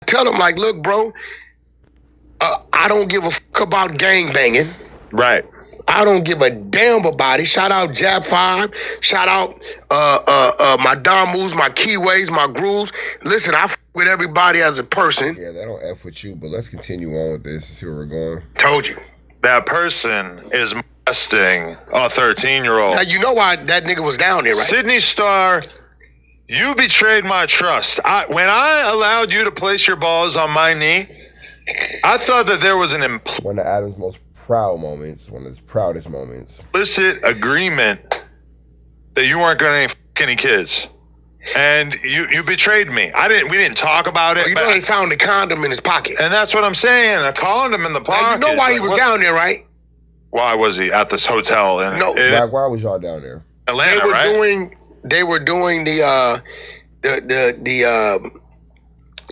Tell him, like, look, bro, I don't give a fuck about gang banging. Right. I don't give a damn about it. Shout out Jab 5. Shout out my Damus, my Keyways, my Grooves. Listen, I f with everybody as a person. Yeah, they don't F with you, but let's continue on with this and see where we're going. Told you. That person is molesting a 13-year-old. Now, you know why that nigga was down there, right? Sidney Starr, you betrayed my trust. When I allowed you to place your balls on my knee, I thought that there was an one of Adam's most proud moments, one of his proudest moments. Implicit agreement that you weren't going to fuck any kids. And you betrayed me. We didn't talk about it. You know they found the condom in his pocket. And that's what I'm saying. A condom in the pocket. Now, you know why he was down there, right? Why was he at this hotel? Why was y'all down there? Atlanta, They were doing the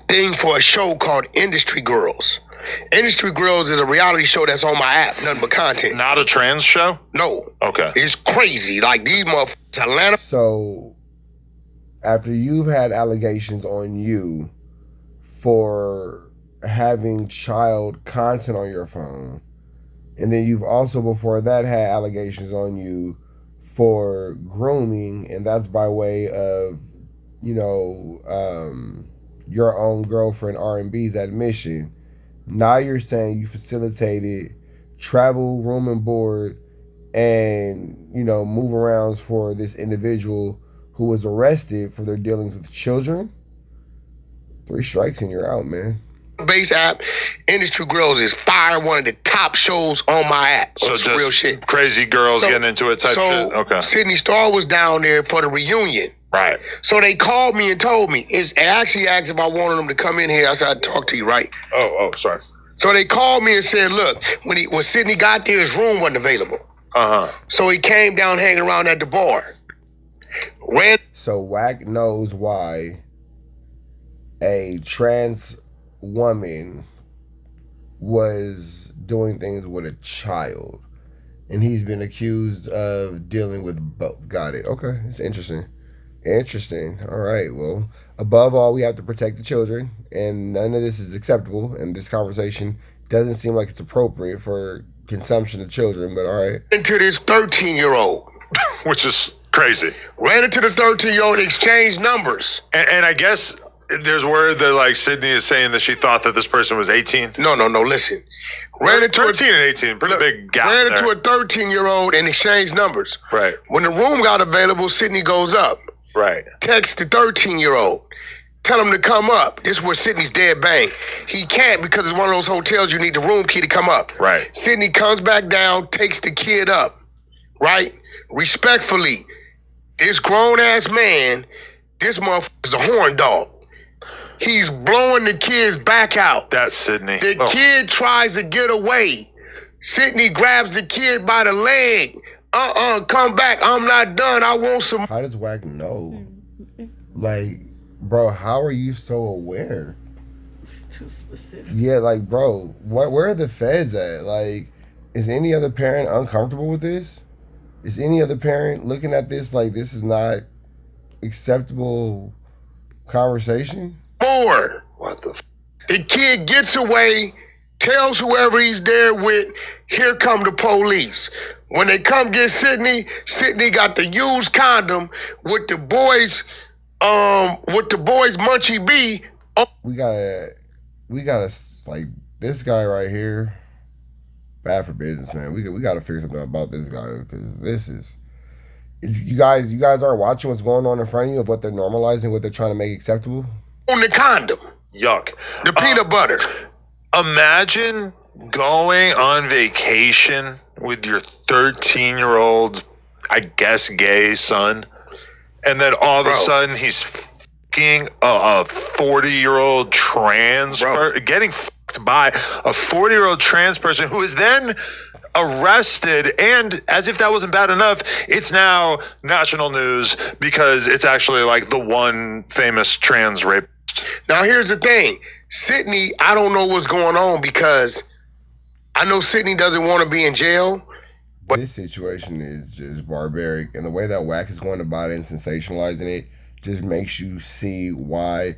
thing for a show called Industry Girls. Industry Girls is a reality show that's on my app, nothing but content. Not a trans show? No. Okay. It's crazy. Like, these motherfuckers, Atlanta. So, after you've had allegations on you for having child content on your phone, and then you've also before that had allegations on you for grooming, and that's by way of, your own girlfriend R&B's admission. Now you're saying you facilitated travel, room and board, and, move arounds for this individual who was arrested for their dealings with children. 3 strikes and you're out, man. Base app, Industry Girls is fire, one of the top shows on my app. So just real shit. Crazy girls getting into it type shit? Okay. Sidney Starr was down there for the reunion. Right. So they called me and told me. And actually asked if I wanted them to come in here. I said, I'd talk to you, right? Oh, sorry. So they called me and said, look, when Sidney got there, his room wasn't available. So he came down hanging around at the bar. So WACK knows why a trans woman was doing things with a child, and he's been accused of dealing with both. Got it. Okay, it's interesting. All right, well, above all, we have to protect the children, and none of this is acceptable, and this conversation doesn't seem like it's appropriate for consumption of children, but all right. Into this 13-year-old. Which is crazy. Ran into the 13-year-old, exchanged numbers. And I guess there's word that, like, Sidney is saying that she thought that this person was 18. No, listen. Ran into 13 and 18, pretty big gap Ran there. into a 13-year-old and exchanged numbers. Right. When the room got available, Sidney goes up. Right. Text the 13-year-old. Tell him to come up. This is where Sidney's dead bang. He can't because it's one of those hotels you need the room key to come up. Right. Sidney comes back down, takes the kid up. Right? Respectfully, this grown-ass man, this motherfucker's a horn dog. He's blowing the kid's back out. That's Sidney. The kid tries to get away. Sidney grabs the kid by the leg. Come back. I'm not done. I want some. How does WACK know? Like, bro, how are you so aware? It's too specific. Yeah, like, bro, where are the feds at? Like, is any other parent uncomfortable with this? Is any other parent looking at this like this is not acceptable conversation? More. What the The kid gets away, tells whoever he's there with, here come the police. When they come get Sidney, Sidney got the used condom with the boys Munchie B. We gotta, like, this guy right here, bad for business, man. We gotta figure something about this guy, because this is you guys aren't watching what's going on in front of you of what they're normalizing, what they're trying to make acceptable. On the condom. Yuck. The peanut butter. Imagine going on vacation with your 13-year-old, I guess, gay son, and then all of a sudden he's fucking a 40-year-old trans getting fucked by a 40-year-old trans person who is then arrested, and as if that wasn't bad enough, it's now national news because it's actually like the one famous trans rape. Now here's the thing. Sidney, I don't know what's going on because I know Sidney doesn't want to be in jail. But this situation is just barbaric, and the way that WACK is going about it and sensationalizing it just makes you see why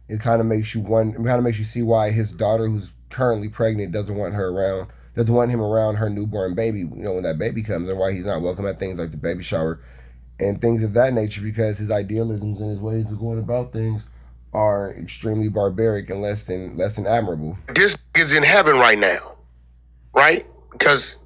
it kind of makes you see why his daughter, who's currently pregnant, doesn't want him around her newborn baby, when that baby comes, and why he's not welcome at things like the baby shower and things of that nature, because his idealisms and his ways of going about things are extremely barbaric and less than admirable. This is in heaven right now, right? Because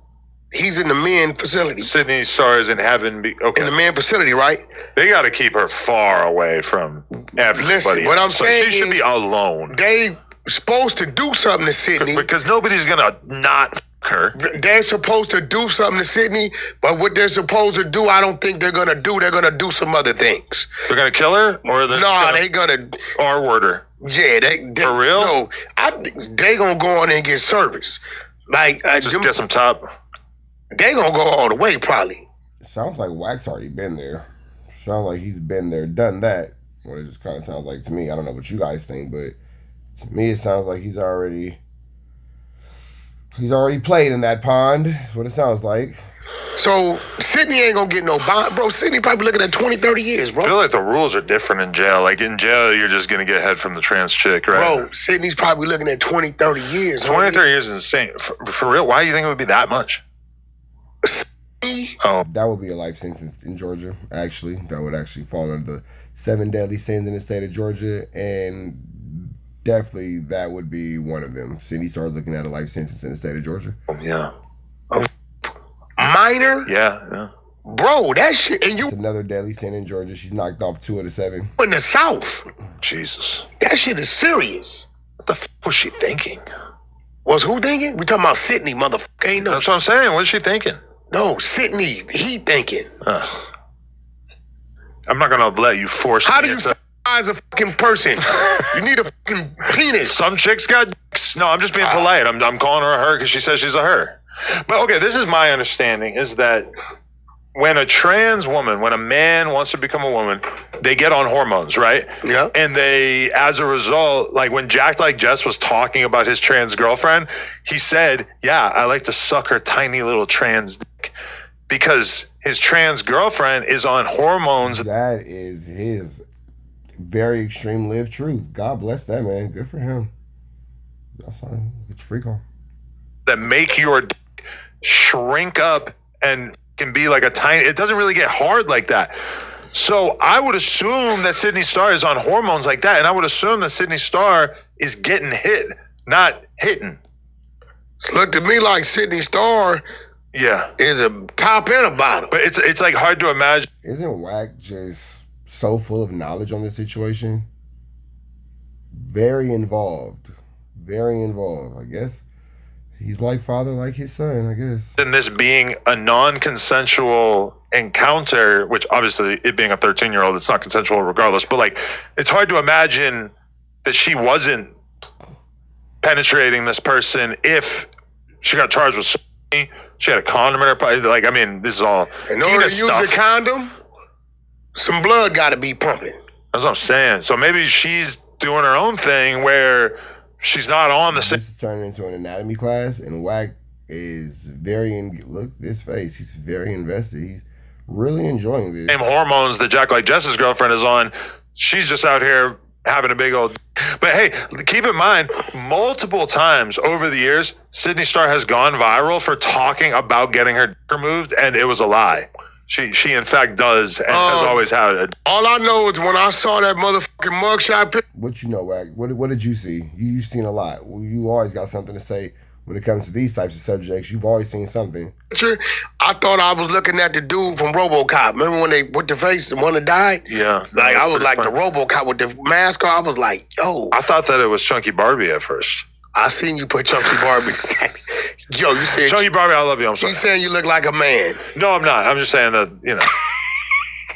he's in the men facility. Sidney Starr is in heaven. Okay. In the men facility, right? They got to keep her far away from everybody. Listen, what I'm saying she should be alone. They supposed to do something to Sidney. Because nobody's going to not f*** her. They're supposed to do something to Sidney, but what they're supposed to do, I don't think they're going to do. They're going to do some other things. They're going to kill her? Or they're going to... R-word her? Yeah. They For real? No, I think they going to go on and get service. Like... Just get some top... They going to go all the way, probably. It sounds like WAC's already been there. Sounds like he's been there, done that. What it just kind of sounds like to me. I don't know what you guys think, but to me, it sounds like he's already played in that pond. That's what it sounds like. So Sidney ain't gonna get no bond, bro. Sidney probably looking at 20, 30 years, bro. I feel like the rules are different in jail. Like in jail, you're just gonna get head from the trans chick, right? Bro, Sidney's probably looking at 20, 30 years. 20, 30 years is insane. For real? Why do you think it would be that much? Oh, that would be a life sentence in Georgia. Actually, that would actually fall under the 7 deadly sins in the state of Georgia, and definitely that would be one of them. Sidney Starr's looking at a life sentence in the state of Georgia. Yeah. Minor? Yeah. Bro, that shit, and you... It's another deadly sin in Georgia. She's knocked off 2 of the 7. In the South. Jesus. That shit is serious. What the f*** was she thinking? Was who thinking? We talking about Sidney, motherfucker. Ain't no... That's what I'm saying. What is she thinking? No, Sidney, he thinking. I'm not going to let you force How me do you into... size a fucking person? You need a fucking penis. Some chicks got dicks. No, I'm just being polite. I'm calling her a her because she says she's a her. But okay, this is my understanding, is that when a trans woman, when a man wants to become a woman, they get on hormones, right? Yeah. And they, as a result, like when Jack Like Jess was talking about his trans girlfriend, he said, yeah, I like to suck her tiny little trans dick, because his trans girlfriend is on hormones. That is his very extreme lived truth. God bless that man. Good for him. That's fine. Get your freak on. That make your dick shrink up and can be like a tiny, it doesn't really get hard like that. So I would assume that Sidney Starr is on hormones like that, and I would assume that Sidney Starr is getting hit, not hitting. It looked to me like Sidney Starr is a top and a bottom. But it's like hard to imagine. Isn't WAC just so full of knowledge on this situation? Very involved, I guess. He's like father, like his son, I guess. And this being a non-consensual encounter, which obviously it being a 13-year-old, it's not consensual regardless, but like, it's hard to imagine that she wasn't penetrating this person if she got charged with something. She had a condom in her pocket. Like, I mean, this is all in order to use the condom, some blood got to be pumping. That's what I'm saying. So maybe she's doing her own thing where she's not on the same. This is turning into an anatomy class, and WAC is look at his face. He's very invested. He's really enjoying this. Same hormones that Jack Like Jess's girlfriend is on. She's just out here having a big old. But hey, keep in mind, multiple times over the years, Sidney Starr has gone viral for talking about getting her dick removed, and it was a lie. She in fact does, and has always had it. All I know is when I saw that motherfucking mugshot picture. What you know, WAC? What did you see? You've seen a lot. You always got something to say when it comes to these types of subjects. You've always seen something. I thought I was looking at the dude from RoboCop. Remember when they put the face, the one that died? Yeah. Like I was like funny. The RoboCop with the mask on. I was like, yo. I thought that it was Chunky Barbie at first. I seen you put Chunky Barbie. Yo, you said Chunky Barbie, I love you. I'm sorry. He's saying you look like a man. No, I'm not. I'm just saying that,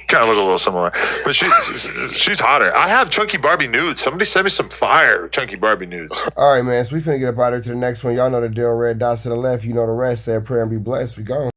kind of look a little similar. But she's hotter. I have Chunky Barbie nudes. Somebody send me some fire Chunky Barbie nudes. All right, man. So we finna get up out of here to the next one. Y'all know the deal. Red dots to the left. You know the rest. Say a prayer and be blessed. We gone.